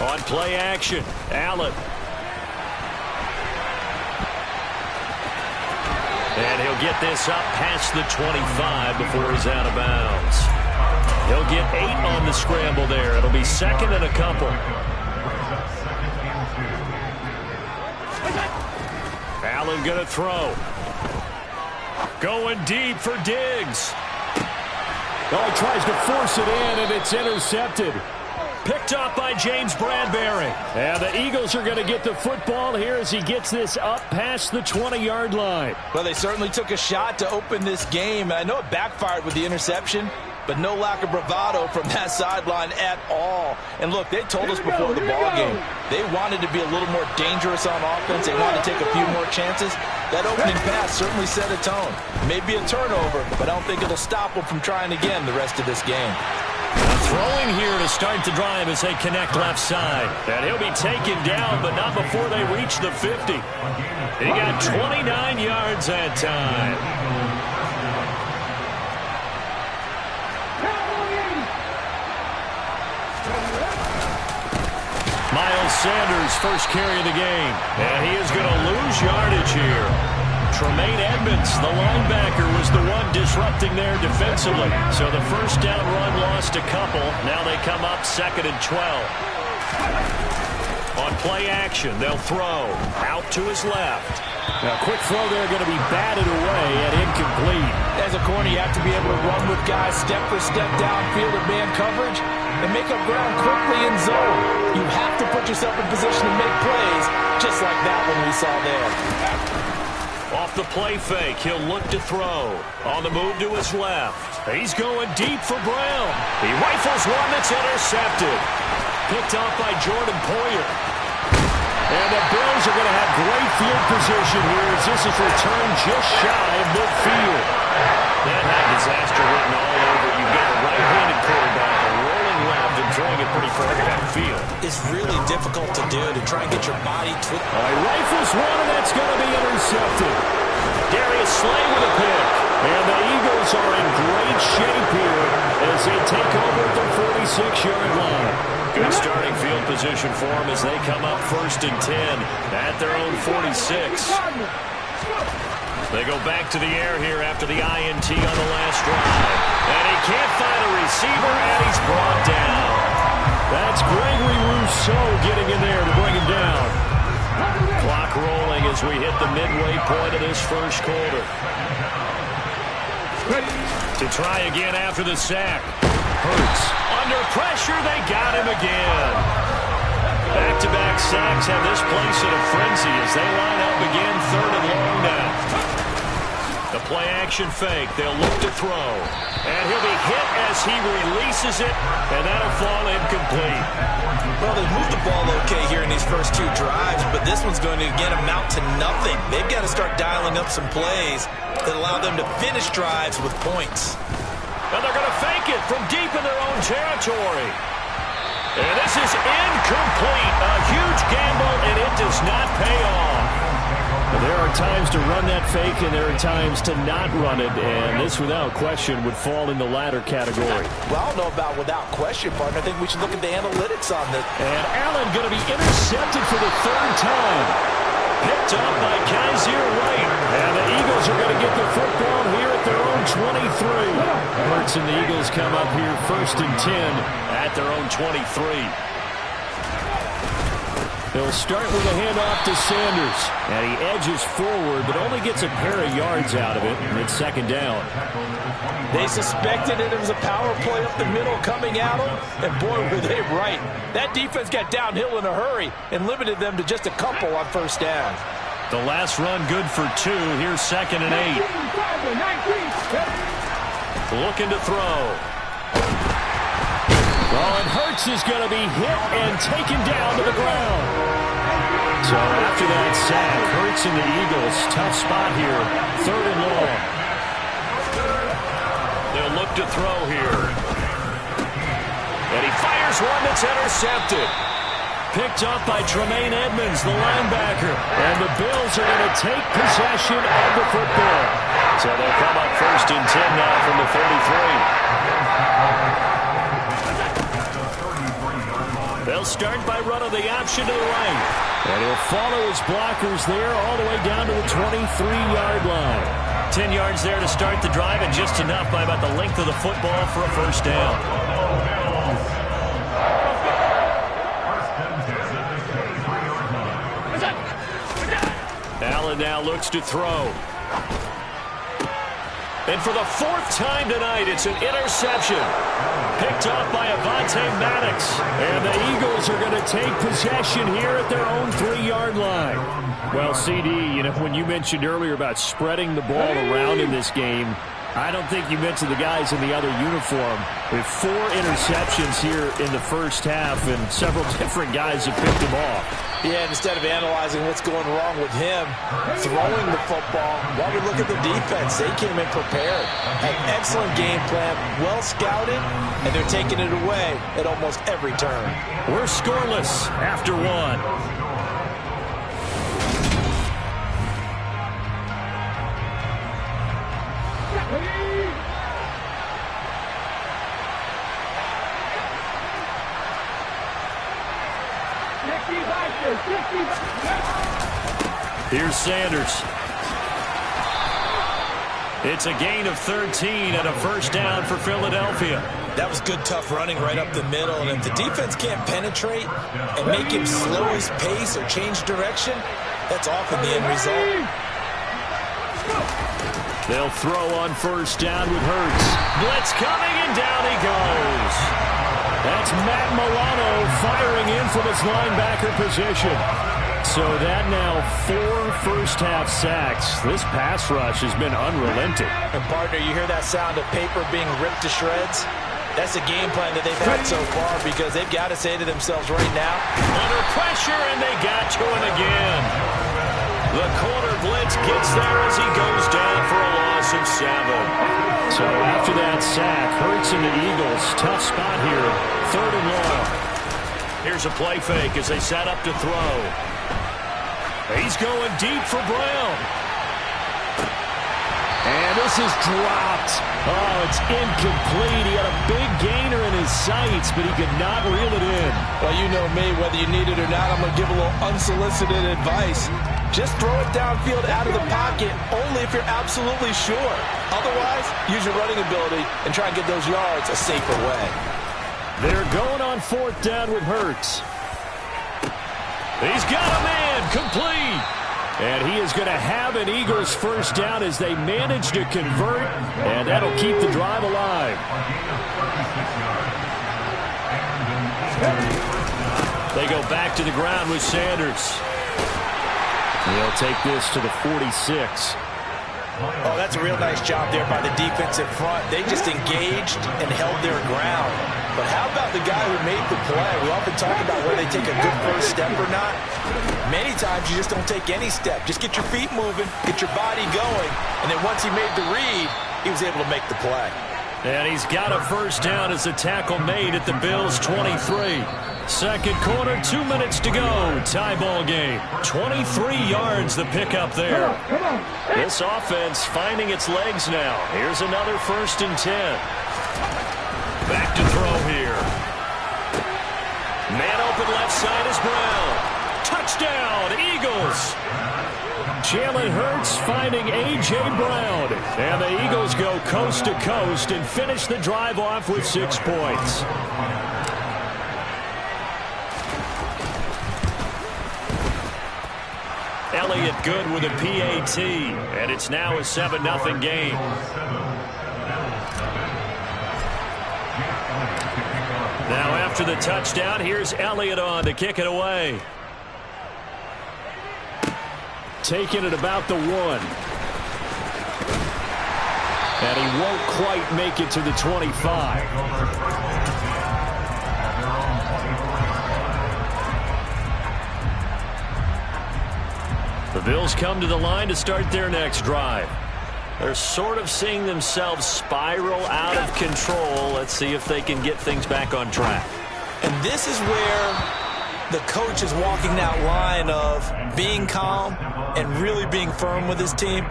On play action, Allen. And he'll get this up past the 25 before he's out of bounds. He'll get 8 on the scramble there. It'll be second and a couple. Allen going to throw. Going deep for Diggs. Oh, he tries to force it in, and it's intercepted. Picked up by James Bradbury. And the Eagles are going to get the football here as he gets this up past the 20-yard line. Well, they certainly took a shot to open this game. I know it backfired with the interception, but no lack of bravado from that sideline at all. And look, they told us before the ball game they wanted to be a little more dangerous on offense. They wanted to take a few more chances. That opening pass certainly set a tone. Maybe a turnover, but I don't think it'll stop them from trying again the rest of this game. Throwing here to start the drive as they connect left side. And he'll be taken down, but not before they reach the 50. He got 29 yards that time. Miles Sanders, first carry of the game. And he is going to lose yardage here. Tremaine Edmonds, the linebacker, was the one disrupting there defensively. So the first down run lost a couple. Now they come up second and 12. On play action, they'll throw. Out to his left. Now, quick throw there going to be batted away and incomplete. As a corner, you have to be able to run with guys step for step downfield in man coverage and make up ground quickly in zone. You have to put yourself in position to make plays, just like that one we saw there. Off the play fake, he'll look to throw. On the move to his left. He's going deep for Brown. He rifles one that's intercepted. Picked off by Jordan Poyer. And the Bills are going to have great field position here as this is returned just shy of midfield. That had disaster written all over. You've got a right-handed quarterback, a rolling left, and throwing it pretty far downfield. It's really difficult to do, to try and get your body to it. Rifles one, and that's going to be intercepted. Darius Slay with a pick. And the Eagles are in great shape here as they take over at the 46-yard line. Good starting field position for them as they come up first and 10 at their own 46. They go back to the air here after the INT on the last drive. And he can't find a receiver, and he's brought down. That's Gregory Rousseau getting in there to bring him down. Clock rolling as we hit the midway point of this first quarter. To try again after the sack. Hurts. Under pressure, they got him again. Back-to-back sacks have this place in a frenzy as they line up again, third and long now. The play-action fake. They'll look to throw. And he'll be hit as he releases it, and that'll fall incomplete. Well, they moved the ball okay here in these first two drives, but this one's going to, again, amount to nothing. They've got to start dialing up some plays that allow them to finish drives with points. And they're going to fake it from deep in their own territory. And this is incomplete. A huge gamble, and it does not pay off. There are times to run that fake, and there are times to not run it, and this, without question, would fall in the latter category. Well, I don't know about without question, partner. I think we should look at the analytics on this. And Allen going to be intercepted for the third time. Picked up by Kaiser White. And the Eagles are going to get the football here at their own 23. Hurts and the Eagles come up here first and 10 at their own 23. They'll start with a handoff to Sanders. And he edges forward, but only gets a pair of yards out of it, and it's second down. They suspected it was a power play up the middle coming at them, and boy, were they right. That defense got downhill in a hurry and limited them to just a couple on first down. The last run good for 2. Here's second and 8. Looking to throw. Well, and Hurts is going to be hit and taken down to the ground. So after that sack, Hurts and the Eagles, tough spot here, third and long. They'll look to throw here. And he fires one that's intercepted. Picked up by Tremaine Edmonds, the linebacker. And the Bills are going to take possession of the football. So they'll come up first and 10 now from the 33. They'll start by running the option to the right. And he'll follow his blockers there all the way down to the 23-yard line. 10 yards there to start the drive, and just enough by about the length of the football for a first down. Allen now looks to throw. And for the fourth time tonight, it's an interception. Picked off by Avonte Maddox. And the Eagles are going to take possession here at their own 3-yard line. Well, CD, you know, when you mentioned earlier about spreading the ball around in this game, I don't think you mentioned the guys in the other uniform. With 4 interceptions here in the first half, and several different guys have picked him off. Yeah, instead of analyzing what's going wrong with him, throwing the football, while we look at the defense, they came in prepared. An excellent game plan, well scouted, and they're taking it away at almost every turn. We're scoreless after 1. Here's Sanders. It's a gain of 13 and a first down for Philadelphia. That was good, tough running right up the middle. And if the defense can't penetrate and make him slow his pace or change direction, that's often the end result. They'll throw on first down with Hurts. Blitz coming, and down he goes. That's Matt Milano firing in from his linebacker position. So that now 4 first-half sacks. This pass rush has been unrelenting. And, partner, you hear that sound of paper being ripped to shreds? That's the game plan that they've had so far, because they've got to say to themselves right now, under pressure, and they got to him again. The corner blitz gets there as he goes down for a loss of 7. So after that sack, Hurts and the Eagles, tough spot here, 3rd and long. Here's a play fake as they set up to throw. He's going deep for Brown. And this is dropped. Oh, it's incomplete. He had a big gainer in his sights, but he could not reel it in. Well, you know me, whether you need it or not, I'm going to give a little unsolicited advice. Just throw it downfield out of the pocket, only if you're absolutely sure. Otherwise, use your running ability and try and get those yards a safer way. They're going on 4th down with Hurts. He's got a man, complete. And he is going to have an Eagles first down as they manage to convert, and that'll keep the drive alive. They go back to the ground with Sanders. He'll take this to the 46. Oh, that's a real nice job there by the defense in front. They just engaged and held their ground. But how about the guy who made the play? We often talk about whether they take a good first step or not. Many times you just don't take any step. Just get your feet moving, get your body going, and then once he made the read, he was able to make the play. And he's got a first down as the tackle made at the Bills' 23. Second quarter, 2 minutes to go. Tie ball game. 23 yards the pickup there. This offense finding its legs now. Here's another 1st and 10. Back to throw here. Man open left side is Brown. Touchdown, Eagles. Jalen Hurts finding A.J. Brown. And the Eagles go coast to coast and finish the drive off with 6 points. Elliott good with a PAT. And it's now a 7-0 game. Now after the touchdown, here's Elliott on to kick it away. Taking it about the 1. And he won't quite make it to the 25. The Bills come to the line to start their next drive. They're sort of seeing themselves spiral out of control. Let's see if they can get things back on track. And this is where the coach is walking that line of being calm and really being firm with his team.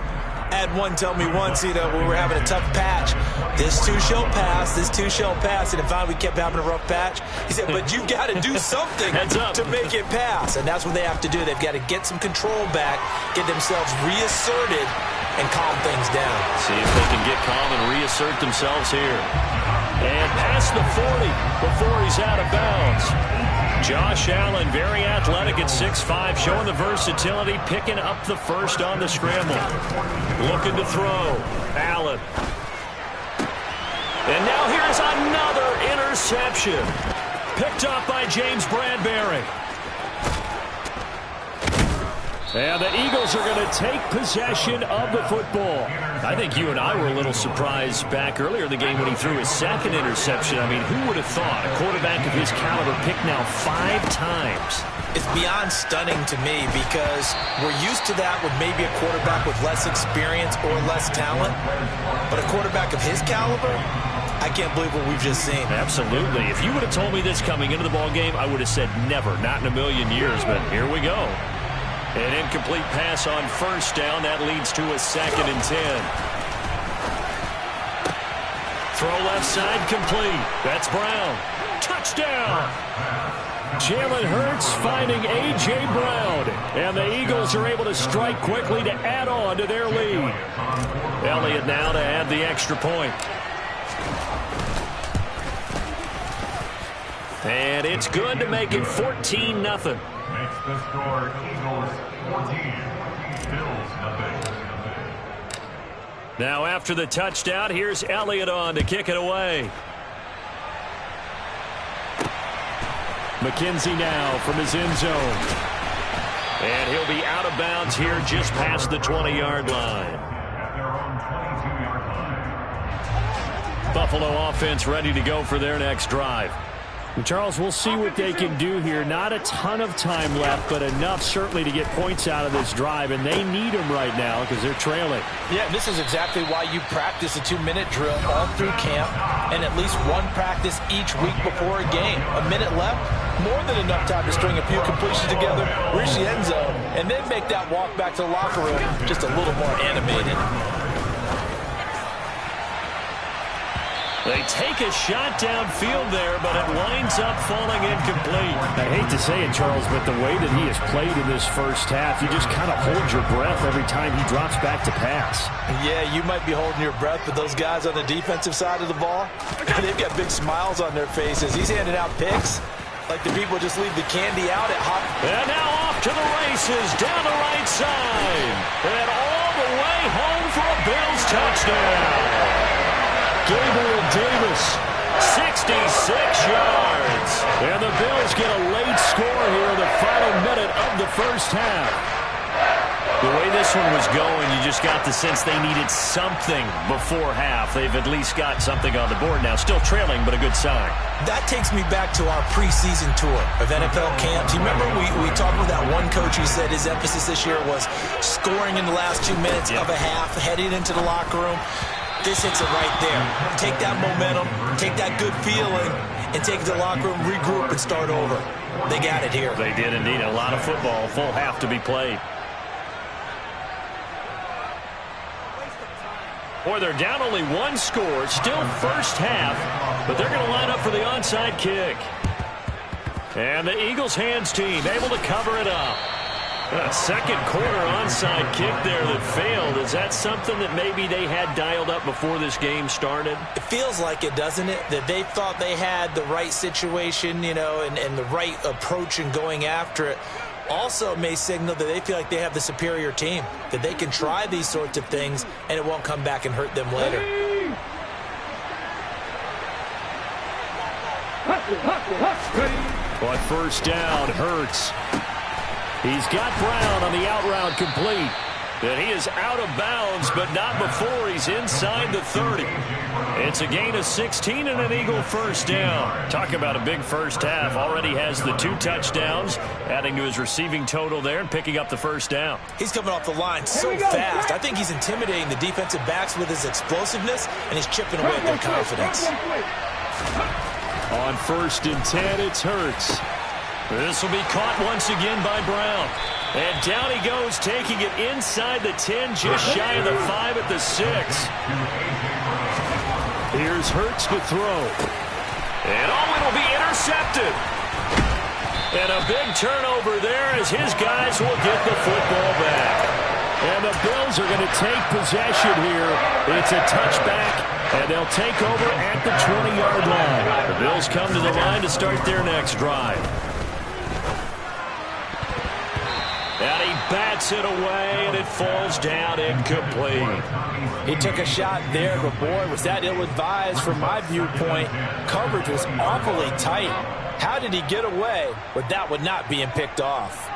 I had one tell me once, when we were having a tough patch, this too shall pass, and if we kept having a rough patch, he said, but you've got to do something to make it pass. And that's what they have to do. They've got to get some control back, get themselves reasserted, and calm things down. See if they can get calm and reassert themselves here. And past the 40 before he's out of bounds. Josh Allen, very athletic at 6'5", showing the versatility, picking up the first on the scramble. Looking to throw. Allen. And now here's another interception. Picked up by James Bradbury. And the Eagles are going to take possession of the football. I think you and I were a little surprised back earlier in the game when he threw his second interception. I mean, who would have thought a quarterback of his caliber picked now 5 times? It's beyond stunning to me because we're used to that with maybe a quarterback with less experience or less talent. But a quarterback of his caliber, I can't believe what we've just seen. Absolutely. If you would have told me this coming into the ballgame, I would have said never, not in a million years. But here we go. An incomplete pass on first down. That leads to a 2nd and 10. Throw left side complete. That's Brown. Touchdown. Jalen Hurts finding A.J. Brown. And the Eagles are able to strike quickly to add on to their lead. Elliott now to add the extra point. And it's good to make it 14-0. Makes the score Eagles 14, Bills nothing. Now after the touchdown, here's Elliott on to kick it away. McKenzie now from his end zone. And he'll be out of bounds here just past the 20-yard line. At their own 22-yard line. Buffalo offense ready to go for their next drive. And Charles, we'll see what they can do here. Not a ton of time left, but enough certainly to get points out of this drive, and they need them right now because they're trailing. Yeah, this is exactly why you practice a 2-minute drill all through camp and at least one practice each week before a game. A minute left, more than enough time to string a few completions together, reach the end zone, and then make that walk back to the locker room just a little more animated. They take a shot downfield there, but it winds up falling incomplete. I hate to say it, Charles, but the way that he has played in this first half, you just kind of hold your breath every time he drops back to pass. Yeah, you might be holding your breath, but those guys on the defensive side of the ball, they've got big smiles on their faces. He's handing out picks like the people just leave the candy out at Hop. And now off to the races down the right side. And all the way home for a Bills touchdown. Gabriel Davis, 66 yards. And the Bills get a late score here in the final minute of the first half. The way this one was going, you just got the sense they needed something before half. They've at least got something on the board now. Still trailing, but a good sign. That takes me back to our preseason tour of NFL camps. You remember we talked with that one coach who said his emphasis this year was scoring in the last 2 minutes of a half, heading into the locker room. This hits it right there. Take that momentum, take that good feeling, and take it to the locker room, regroup, and start over. They got it here. They did indeed. A lot of football, full half to be played. Boy, they're down only 1 score, still first half, but they're going to line up for the onside kick. And the Eagles hands team able to cover it up. A second quarter onside kick there that failed. Is that something that maybe they had dialed up before this game started? It feels like it, doesn't it? That they thought they had the right situation, and the right approach in going after it. Also may signal that they feel like they have the superior team, that they can try these sorts of things and it won't come back and hurt them later. But first down, Hurts. He's got Brown on the out route complete. And he is out of bounds, but not before he's inside the 30. It's a gain of 16 and an Eagle first down. Talk about a big first half. Already has the 2 touchdowns, adding to his receiving total there and picking up the first down. He's coming off the line so fast. I think he's intimidating the defensive backs with his explosiveness, and he's chipping away at their confidence. On 1st and 10, it's Hurts. This will be caught once again by Brown. And down he goes, taking it inside the 10, just shy of the 5 at the 6. Here's Hurts to throw. And it'll be intercepted. And a big turnover there as his guys will get the football back. And the Bills are going to take possession here. It's a touchback, and they'll take over at the 20-yard line. The Bills come to the line to start their next drive. And he bats it away, and it falls down incomplete. He took a shot there, but boy, was that ill-advised from my viewpoint. Coverage was awfully tight. How did he get away with that one not being picked off?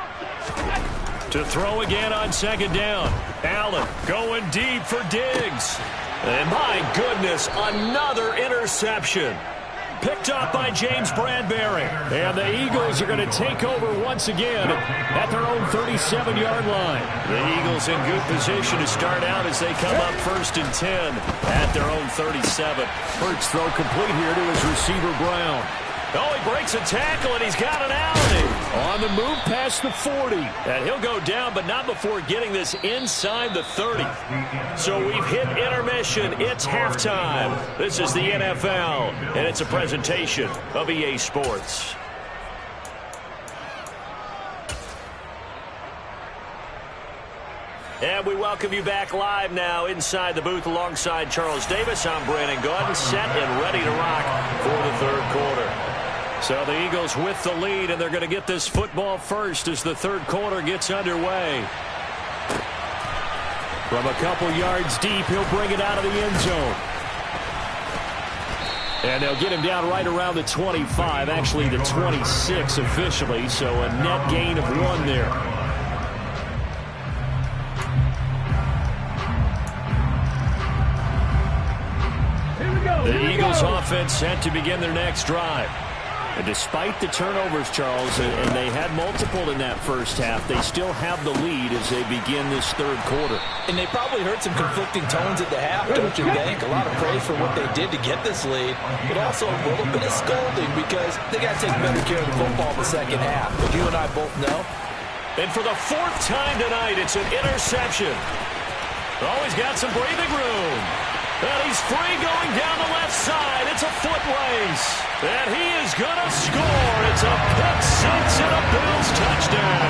To throw again on second down. Allen going deep for Diggs. And my goodness, another interception. Picked up by James Bradbury. And the Eagles are going to take over once again at their own 37-yard line. The Eagles in good position to start out as they come up 1st and 10 at their own 37. Hurts throw complete here to his receiver, Brown. Oh, he breaks a tackle, and he's got an alley. On the move past the 40. And he'll go down, but not before getting this inside the 30. So we've hit intermission. It's halftime. This is the NFL, and it's a presentation of EA Sports. And we welcome you back live now inside the booth alongside Charles Davis. I'm Brandon Gaudin, set and ready to rock for the third quarter. So the Eagles with the lead, and they're going to get this football first as the third quarter gets underway. From a couple yards deep, he'll bring it out of the end zone. And they'll get him down right around the 25, actually the 26 officially, so a net gain of 1 there. The Eagles offense set to begin their next drive. And despite the turnovers, Charles, and they had multiple in that first half, they still have the lead as they begin this third quarter. And they probably heard some conflicting tones at the half, don't you think? A lot of praise for what they did to get this lead, but also a little bit of scolding because they got to take better care of the football in the second half. But you and I both know. And for the 4th time tonight, it's an interception. Oh, he's got some breathing room. And he's free going down the left side. It's a foot race. And he is going to score. It's a pick 6 and a Bills touchdown.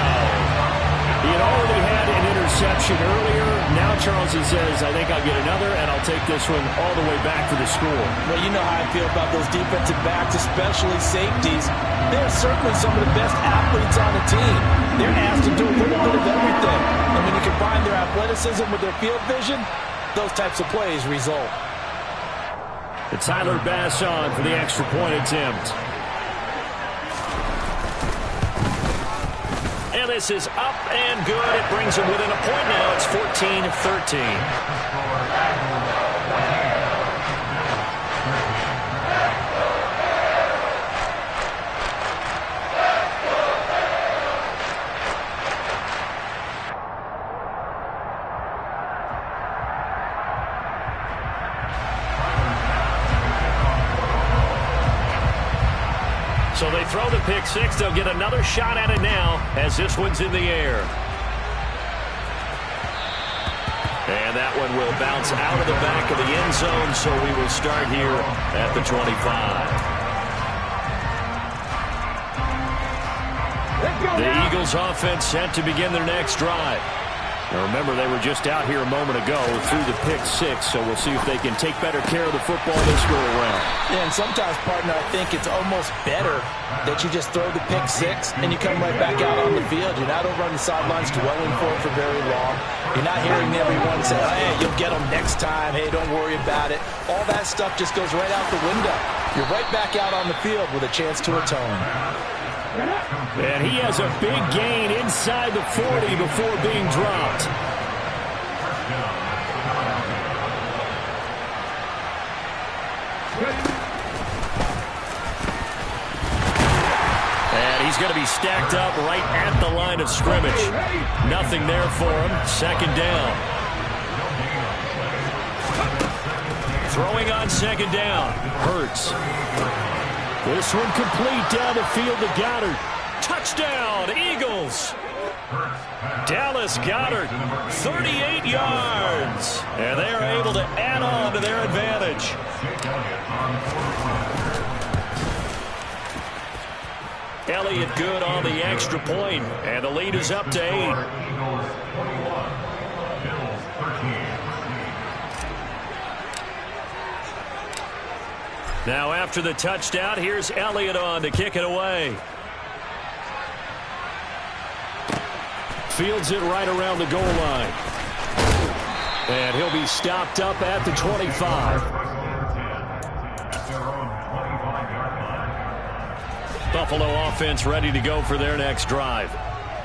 He had already had an interception earlier. Now Charles, he says, I think I'll get another, and I'll take this one all the way back for the score. Well, you know how I feel about those defensive backs, especially safeties. They're certainly some of the best athletes on the team. They're asked to do a little bit of everything. And when you combine their athleticism with their field vision, those types of plays result. The Tyler Bass on for the extra point attempt. And this is up and good. It brings them within a point now. It's 14-13. So they throw the pick 6. They'll get another shot at it now as this one's in the air. And that one will bounce out of the back of the end zone, so we will start here at the 25. The Eagles offense set to begin their next drive. Now remember, they were just out here a moment ago through the pick 6, so we'll see if they can take better care of the football this go around. Yeah, and sometimes, partner, I think it's almost better that you just throw the pick 6 and you come right back out on the field. You're not over on the sidelines dwelling for it for very long. You're not hearing everyone say, oh, hey, you'll get them next time. Hey, don't worry about it. All that stuff just goes right out the window. You're right back out on the field with a chance to atone. And he has a big gain inside the 40 before being dropped. And he's going to be stacked up right at the line of scrimmage. Nothing there for him. Second down. Throwing on second down. Hurts. This one complete down the field to Goddard. Touchdown, Eagles. Dallas Goedert, 38 yards. And they are able to add on to their advantage. Elliott good on the extra point, and the lead is up to 8. Now after the touchdown, here's Elliott on to kick it away. Fields it right around the goal line. And he'll be stopped up at the 25. Buffalo offense ready to go for their next drive.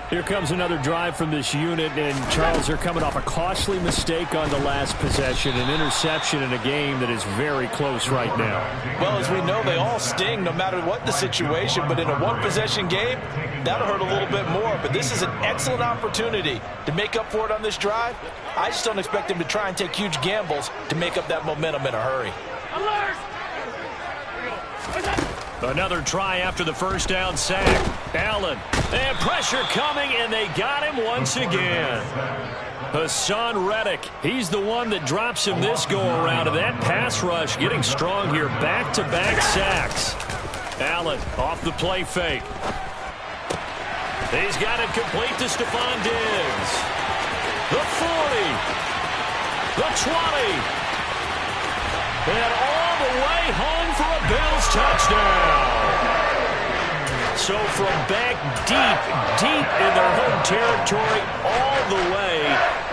Here comes another drive from this unit, and Charles, they're coming off a costly mistake on the last possession, an interception in a game that is very close right now. Well, as we know, they all sting no matter what the situation, but in a one-possession game, that'll hurt a little bit more. But this is an excellent opportunity to make up for it on this drive. I just don't expect them to try and take huge gambles to make up that momentum in a hurry. Another try after the first down sack. Allen, and pressure coming, and they got him once again. Hassan Reddick, he's the one that drops him this go-around, and that pass rush getting strong here. Back-to-back sacks. Allen off the play fake. He's got it complete to Stephon Diggs. The 40. The 20. And all the way home for a Bills touchdown. So from back deep in their home territory, all the way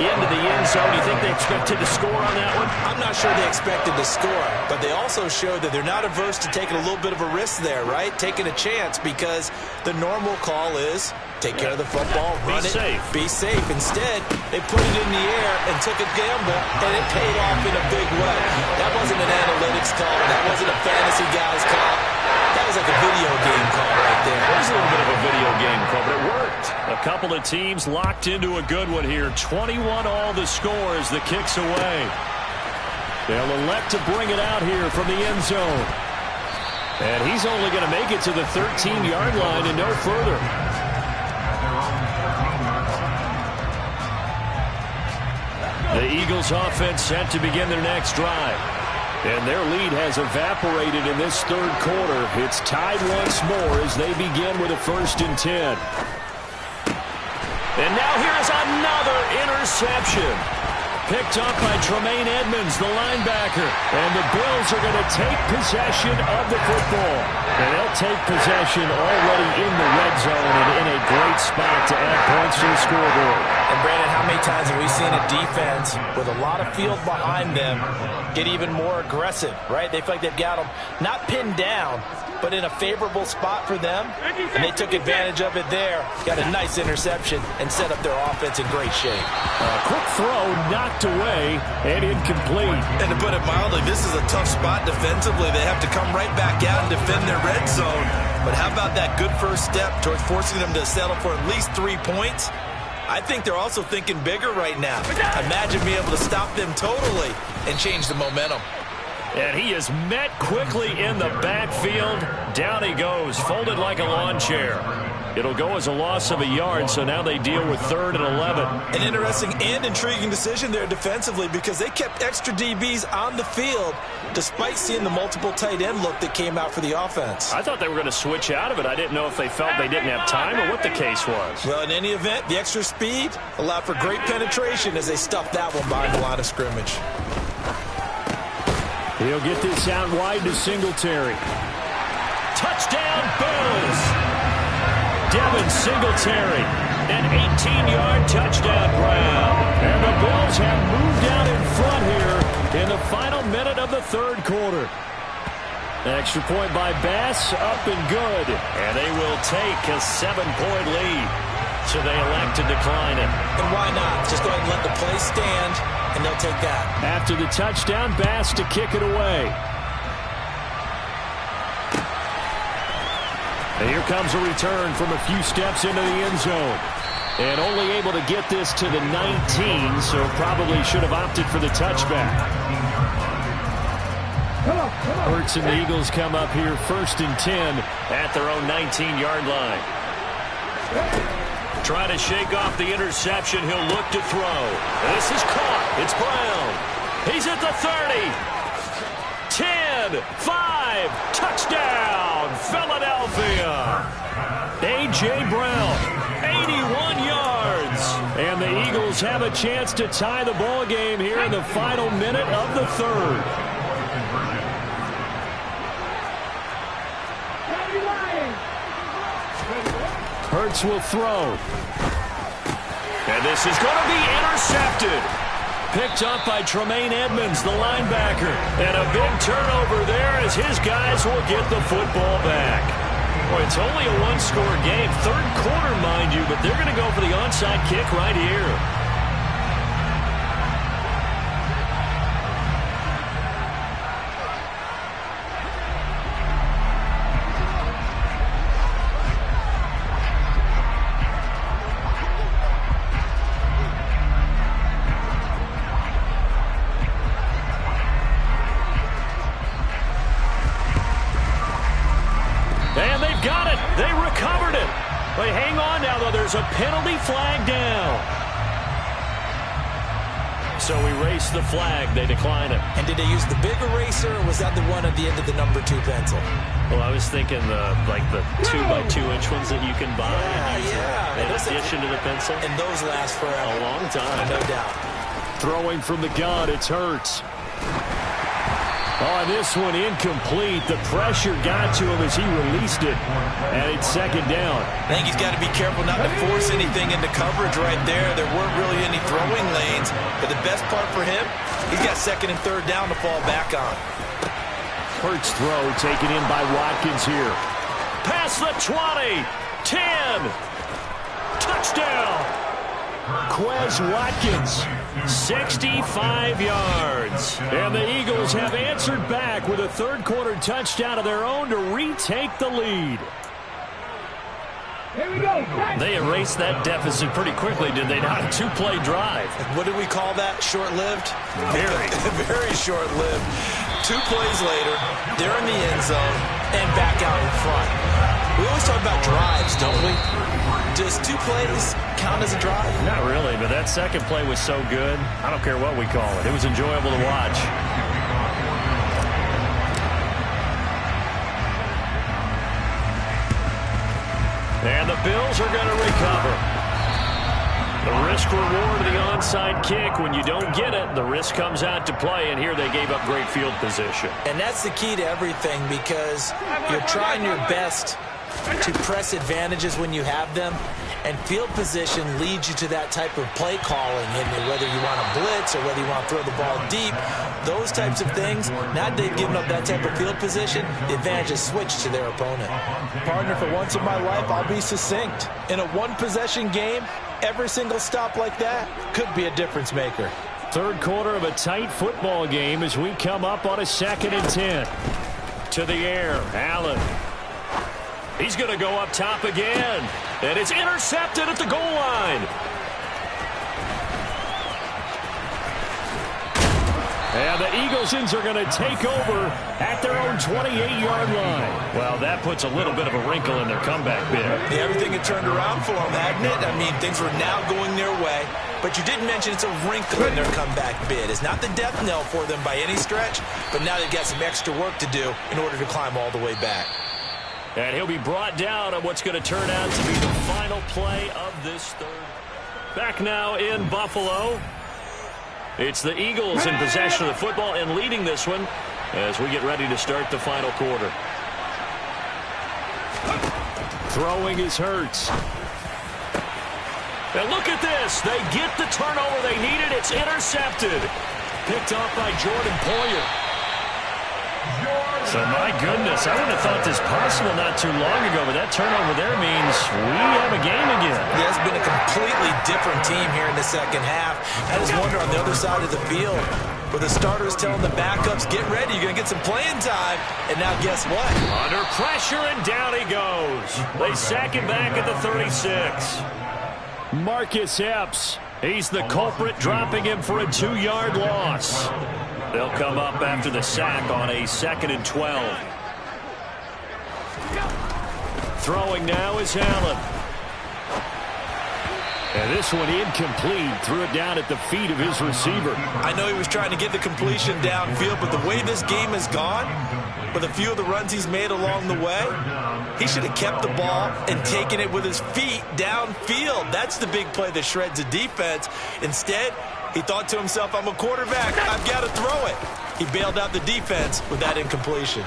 into the end zone. You think they expected to score on that one? I'm not sure they expected to score, but they also showed that they're not averse to taking a little bit of a risk there, right? Taking a chance, because the normal call is take care of the football, run it, be safe. Instead, they put it in the air and took a gamble, and it paid off in a big way. That wasn't an analytics call. That wasn't a fantasy guy's call. That was like a video game call right there. It was a little bit of a video game call, but it worked. A couple of teams locked into a good one here. 21 all the score as the kick's away. They'll elect to bring it out here from the end zone. And he's only going to make it to the 13-yard line and no further. The Eagles offense set to begin their next drive. And their lead has evaporated in this third quarter. It's tied once more as they begin with a 1st and 10. And now here's another interception. Picked up by Tremaine Edmonds, the linebacker. And the Bills are going to take possession of the football. And they'll take possession already in the red zone and in a great spot to add points to the scoreboard. And Brandon, how many times have we seen a defense with a lot of field behind them get even more aggressive, right? They feel like they've got them not pinned down, but in a favorable spot for them, and they took advantage of it there. Got a nice interception and set up their offense in great shape. A quick throw knocked away and incomplete. And to put it mildly, this is a tough spot defensively. They have to come right back out and defend their red zone. But how about that good first step towards forcing them to settle for at least 3 points? I think they're also thinking bigger right now. Imagine being able to stop them totally and change the momentum. And he is met quickly in the backfield. Down he goes, folded like a lawn chair. It'll go as a loss of a yard, so now they deal with 3rd and 11. An interesting and intriguing decision there defensively, because they kept extra DBs on the field despite seeing the multiple tight end look that came out for the offense. I thought they were going to switch out of it. I didn't know if they felt they didn't have time or what the case was. Well, in any event, the extra speed allowed for great penetration as they stuffed that one behind the line of scrimmage. He'll get this out wide to Singletary. Touchdown, Bills! Devin Singletary, an 18-yard touchdown grab. And the Bills have moved out in front here in the final minute of the third quarter. Extra point by Bass, up and good. And they will take a 7-point lead. So they elect to decline it. And why not? Just go ahead and let the play stand, and they'll take that. After the touchdown, Bass to kick it away. And here comes a return from a few steps into the end zone. And only able to get this to the 19, so probably should have opted for the touchback. Hurts and the Eagles come up here 1st and 10 at their own 19-yard line. Trying to shake off the interception. He'll look to throw. This is caught. It's Brown. He's at the 30. 10, 5, touchdown, Philadelphia. A.J. Brown, 81 yards. And the Eagles have a chance to tie the ball game here in the final minute of the third. Hurts will throw. And this is going to be intercepted. Picked up by Tremaine Edmonds, the linebacker. And a big turnover there as his guys will get the football back. Boy, it's only a one-score game. Third quarter, mind you, but they're going to go for the onside kick right here. And they've got it. They recovered it. But hang on now, though. There's a penalty flag down. So erase the flag. They decline it. And did they use the big eraser, or was that the one at the end of the number 2 pencil? Well, I was thinking the 2x2 inch ones that you can buy. Yeah. In addition to the pencil. And those last forever. A long time. No doubt. Throwing from the gun, it's Hurts. Oh, this one incomplete. The pressure got to him as he released it. And it's second down. I think he's got to be careful not to force anything into coverage right there. There weren't really any throwing lanes. But the best part for him, he's got second and third down to fall back on. Hurts throw taken in by Watkins here. Past the 20. 10. Touchdown. Quez Watkins. 65 yards. And the Eagles have answered back with a third quarter touchdown of their own to retake the lead. Here we go. They erased that deficit pretty quickly, did they not? A 2-play drive. What do we call that? Short-lived? Very. Very short-lived. 2 plays later, they're in the end zone and back out in front. We always talk about drives, don't we? Does 2 plays count as a drive? Not really, but that second play was so good. I don't care what we call it. It was enjoyable to watch. And the Bills are going to recover. The risk-reward of the onside kick. When you don't get it, the risk comes out to play, and here they gave up great field position. And that's the key to everything, because you're trying your best to press advantages when you have them, and field position leads you to that type of play calling, and whether you want to blitz or whether you want to throw the ball deep, those types of things. Now that they've given up that type of field position, the advantage is switched to their opponent. Partner, for once in my life, I'll be succinct. In a one-possession game, every single stop like that could be a difference maker. Third quarter of a tight football game as we come up on a 2nd and 10. To the air, Allen. He's going to go up top again. And it's intercepted at the goal line. And the Eaglesons are going to take over at their own 28-yard line. Well, that puts a little bit of a wrinkle in their comeback bid. Yeah, everything had turned around for them, hadn't it? I mean, things were now going their way. But you did mention it's a wrinkle in their comeback bid. It's not the death knell for them by any stretch, but now they've got some extra work to do in order to climb all the way back. And he'll be brought down on what's going to turn out to be the final play of this third. Back now in Buffalo. It's the Eagles in possession of the football and leading this one as we get ready to start the final quarter. Throwing is Hurts. And look at this. They get the turnover they needed. It's intercepted. Picked off by Jordan Poyer. So, my goodness, I wouldn't have thought this possible not too long ago, but that turnover there means we have a game again. Yeah, it's been a completely different team here in the second half. I just wonder on the other side of the field, where the starters telling the backups, get ready, you're going to get some playing time. And now guess what? Under pressure, and down he goes. They sack him back at the 36. Marcus Epps. He's the culprit, dropping him for a 2-yard loss. They'll come up after the sack on a 2nd and 12. Throwing now is Allen. And this one incomplete. Threw it down at the feet of his receiver. I know he was trying to get the completion downfield, but the way this game has gone, with a few of the runs he's made along the way, he should have kept the ball and taken it with his feet downfield. That's the big play that shreds a defense. Instead, he thought to himself, I'm a quarterback. I've got to throw it. He bailed out the defense with that incompletion.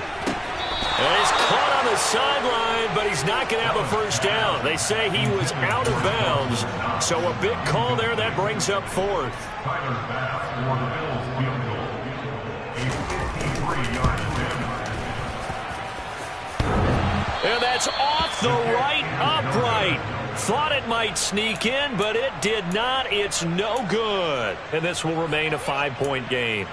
And he's caught on the sideline, but he's not going to have a first down. They say he was out of bounds, so a big call there. That brings up fourth. Tyler Bass for the Bills field goal. A 53-yard attempt. And that's off the right upright. Thought it might sneak in, but it did not. It's no good. And this will remain a 5-point game.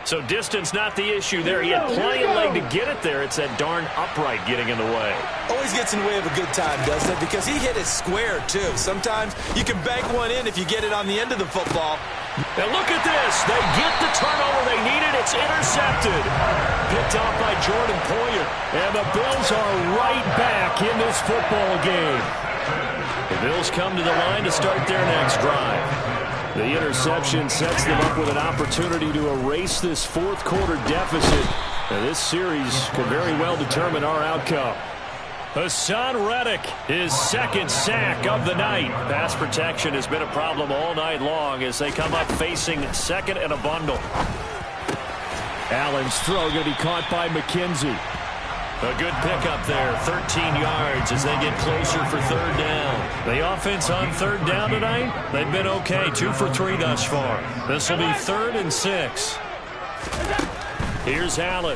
So distance not the issue there. He had plenty of leg to get it there. It's that darn upright getting in the way. Always gets in the way of a good time, doesn't it? Because he hit it square, too. Sometimes you can bank one in if you get it on the end of the football. And look at this. They get the turnover they needed. It's intercepted. Picked off by Jordan Poyer. And the Bills are right back in this football game. The Bills come to the line to start their next drive. The interception sets them up with an opportunity to erase this fourth-quarter deficit. Now, this series could very well determine our outcome. Hassan Reddick, his second sack of the night. Pass protection has been a problem all night long as they come up facing second and a bundle. Allen's throw going to be caught by McKenzie. A good pickup there, 13 yards as they get closer for third down. The offense on third down tonight, they've been okay, 2 for 3 thus far. This will be 3rd and 6. Here's Allen.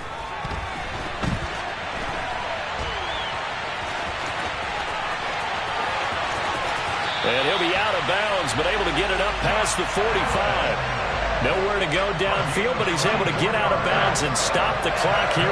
And he'll be out of bounds, but able to get it up past the 45. Nowhere to go downfield, but he's able to get out of bounds and stop the clock here.